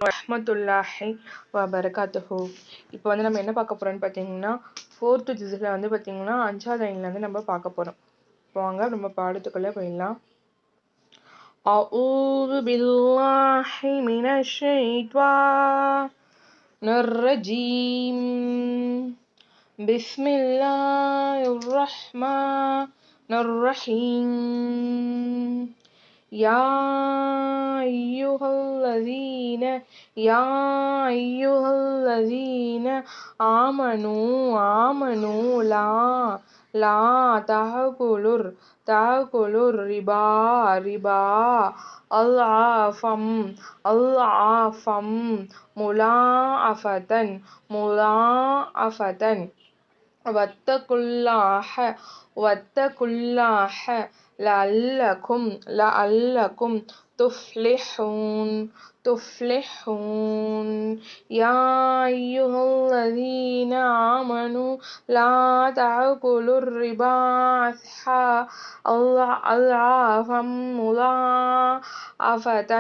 வரஹ்மத்துல்லாஹி வபரகாத்துஹு. இப்போ நம்ம என்ன பார்க்க போறோம்னு பார்த்தீங்கன்னா, 4th ஜுஸ்ல பார்த்தீங்கன்னா 5வது லைன்லேருந்து நம்ம பார்க்க போறோம். வாங்க நம்ம பாடத்துக்குள்ளே போயிடலாம். அஊது பில்லாஹி மினஷ் ஷைத்வானிர் ரஜீம். பிஸ்மில்லாஹிர் ரஹ்மானிர் ரஹீம். يا أيها الذين آمنوا لا تأكلوا الربا أضعافا مضاعفة واتقوا الله لعلكم تفلحون. يا أيها الذين آمنوا لا تأكلوا الربا أضعافا مضاعفة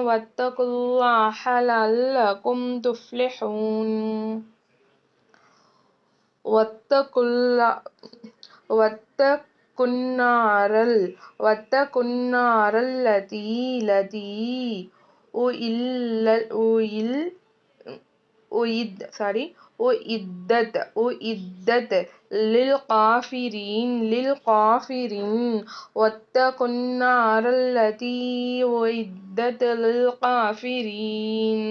واتقوا الله لعلكم تفلحون. واتقوا النار التي أعدت للكافرين. واتقوا النار التي أعدت للكافرين.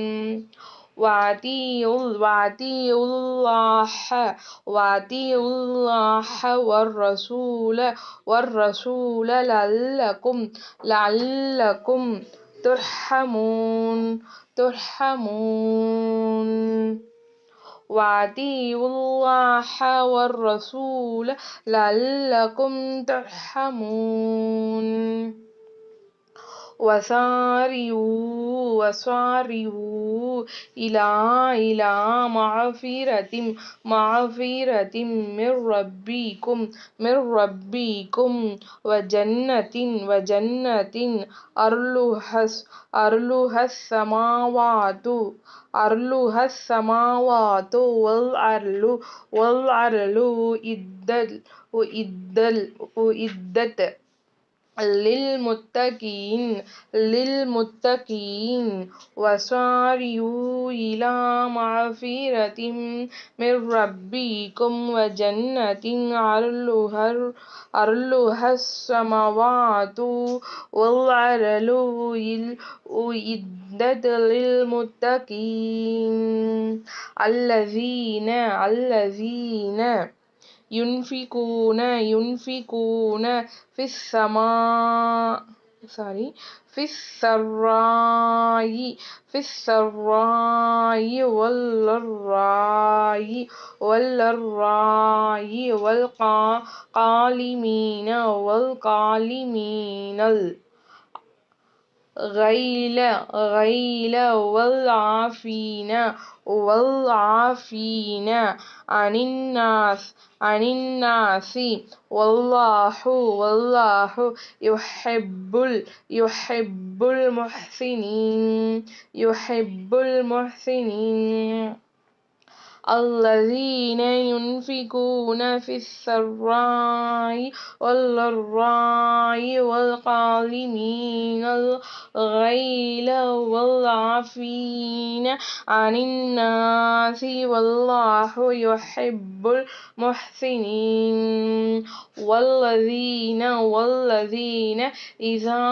وأطيعوا الله والرسول لعلكم ترحمون. وأطيعوا الله والرسول لعلكم ترحمون. وسارعوا إلى مغفرة من ربكم وجنة أرضها السماوات والأرض أعدت للمتقين. وسارعوا إلى مغفرة من ربكم وجنة أرضها السماوات والأرض أعدت للمتقين. الذين ينفقون في السراء والضراء والكاظمين الغيظ والعافين عن الناس والله يحب المحسنين. الذين ينفقون في السراء والضراء والكاظمين الغيظ والعافين عن الناس والله يحب المحسنين. والذين إذا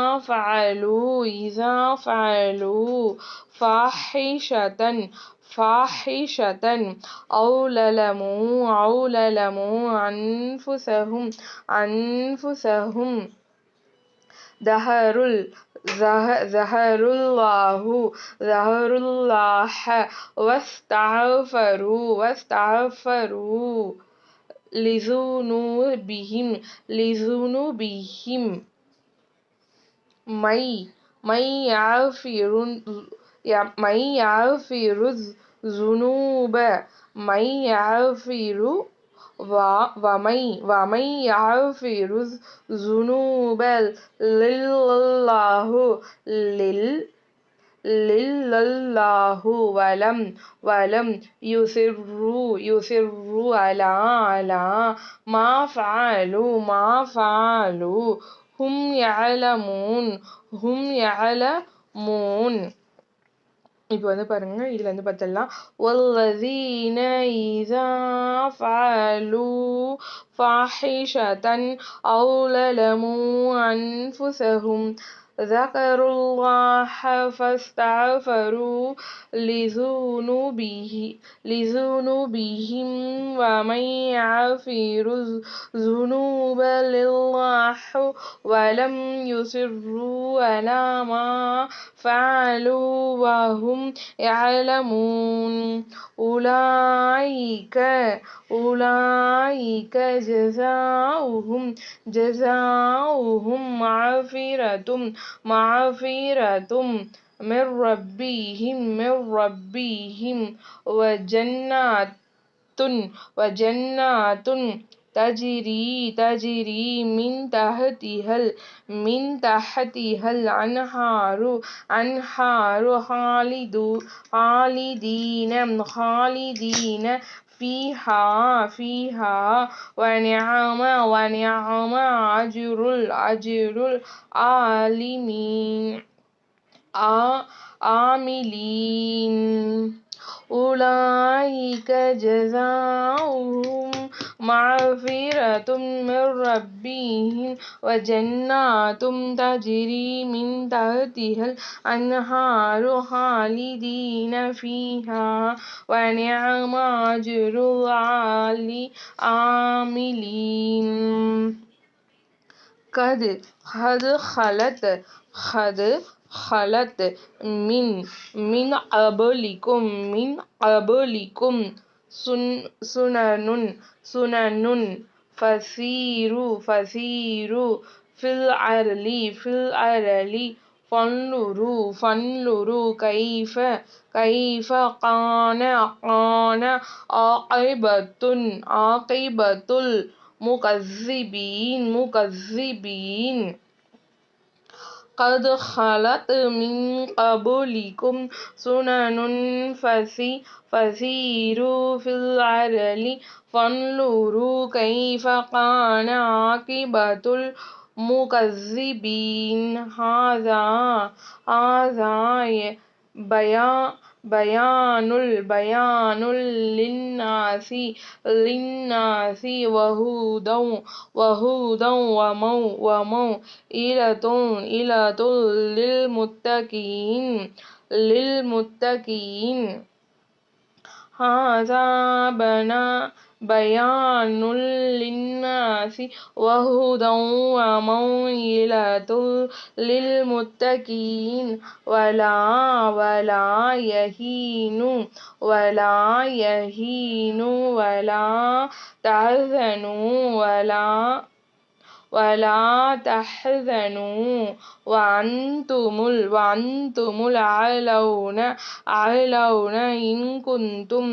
فعلوا فاحشة أو ظلموا أنفسهم ذكروا الله واستغفروا لذنوبهم من يغفر الذنوب ومن يغفر الذنوب إلا الله லில்லல்லாஹு வலம் யுசிர்ரு அலா மா ஃபஅலு ஹும் யஅலமூன். இப்போ வந்து பாருங்க, இதுல வந்து பார்த்தலாம் வல்லதீன இதா ஃபஅலு ஃபாஹிஷதன் அவு லலமு அன்ஃபுஸஹும் ذكروا الله فاستغفروا لذنوبهم ومن يغفر الذنوب إلا الله ولم يصروا على ما فعلوا وهم يعلمون أولئك جزاؤهم مغفرة من ربهم وجنات تجري من تحتها الأنهار خالدين فيها ونعم أجر العاملين. أولئك جزاؤهم مغفرة من ربهم وجنات تجري من تحتها الأنهار خالدين فيها ونعم أجر العاملين. قد خلت من قبلكم سنن فسيروا في الأرض فانظروا كيف كان عاقبة المكذبين. قد خلت من قبلكم سنن فسيروا في الأرض فانظروا كيف كان عاقبة المكذبين. هذا بيان للناس وهدى وموعظة للمتقين. هذا بيان للناس وهدى وموعظة للمتقين. ولا يهينوا ولا تحزنوا وأنتم الأعلون إن كنتم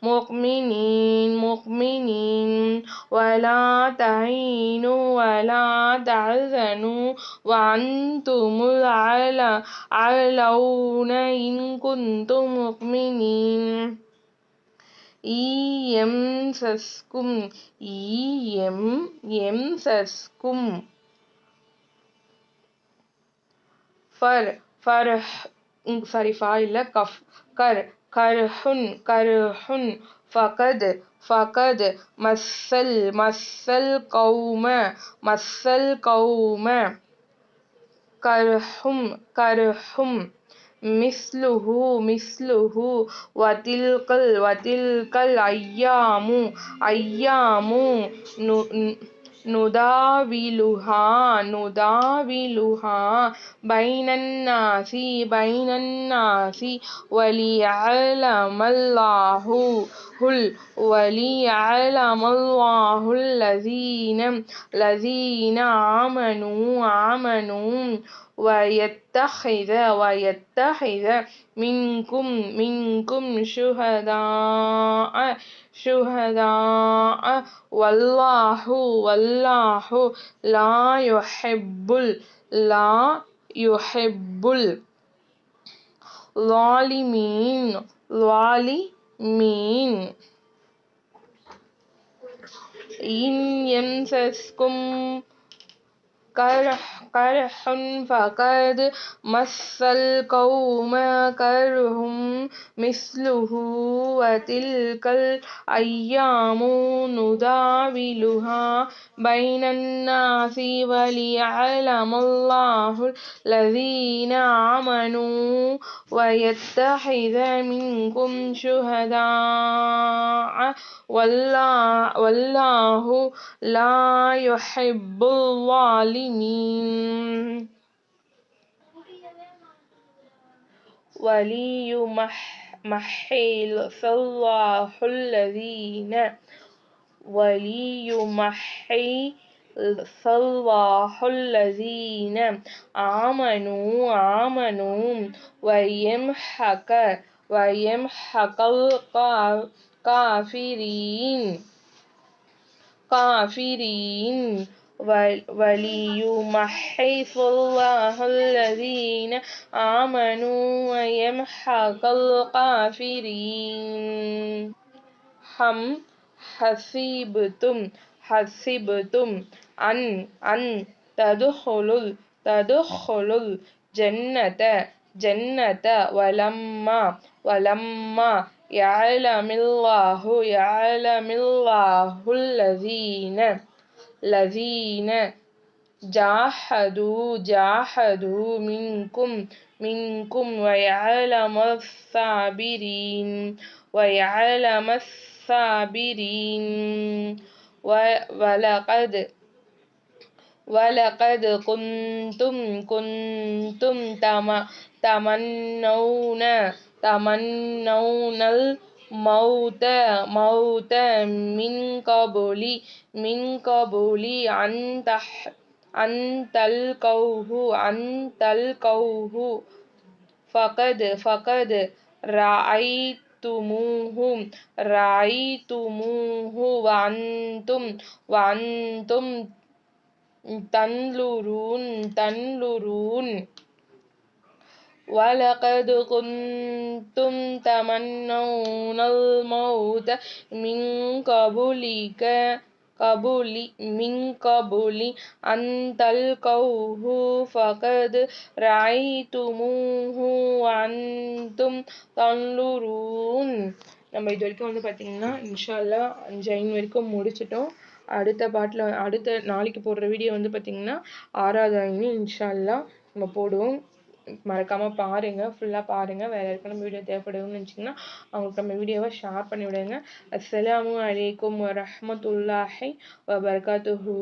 مؤمنين. ولا تهينوا ولا تحزنوا وأنتم الأعلون إن كنتم مؤمنين. يمسسكم كرح فقد مس القوم كرح مثله وتلك الأيام نداولها بين الناس وليعلم الله الذين آمنوا ويتخذ منكم شهداء والله لا يحب ظالمين ظالمين إن يمسسكم قرح فقد مس القوم كرح مثله وتلك الأيام نداولها بين الناس وليعلم الله الذين آمنوا ويتخذ منكم شهداء والله لا يحب الظالمين وليمحص الله الذين آمنوا ويمحق الكافرين وليمحص الله الذين آمنوا ويمحق الكافرين حسبتم أن تدخلوا الجنة ولما يعلم الله الذين جاهدوا منكم ويعلم الصابرين ولقد كنتم تمنون الموت من قبل أن تلقوه فقد رأيتموه وأنتم تنظرون ولقد كنتم تمنون الموت من قبل أن تلقوه فقد رأيتموه وأنتم تنظرون. நம்ம இது வரைக்கும் வந்து பார்த்தீங்கன்னா இன்ஷா அல்லாஹ் 5 ஐன் வரைக்கும் முடிச்சிட்டோம். அடுத்த நாளைக்கு போடுற வீடியோ வந்து பார்த்தீங்கன்னா 6வது ஐன் இன்ஷா அல்லாஹ் நம்ம போடுவோம். மறக்காம பாருங்க, ஃபுல்லா பாருங்க. வேற யாருக்கும் நம்ம வீடியோ தேவைப்படுதுன்னு நினைச்சீங்கன்னா அவங்களுக்கு நம்ம வீடியோவை ஷேர் பண்ணி விடுங்க. அஸ்ஸலாமு அலைக்கும் வரஹ்மத்துல்லாஹி வபரகாத்துஹு.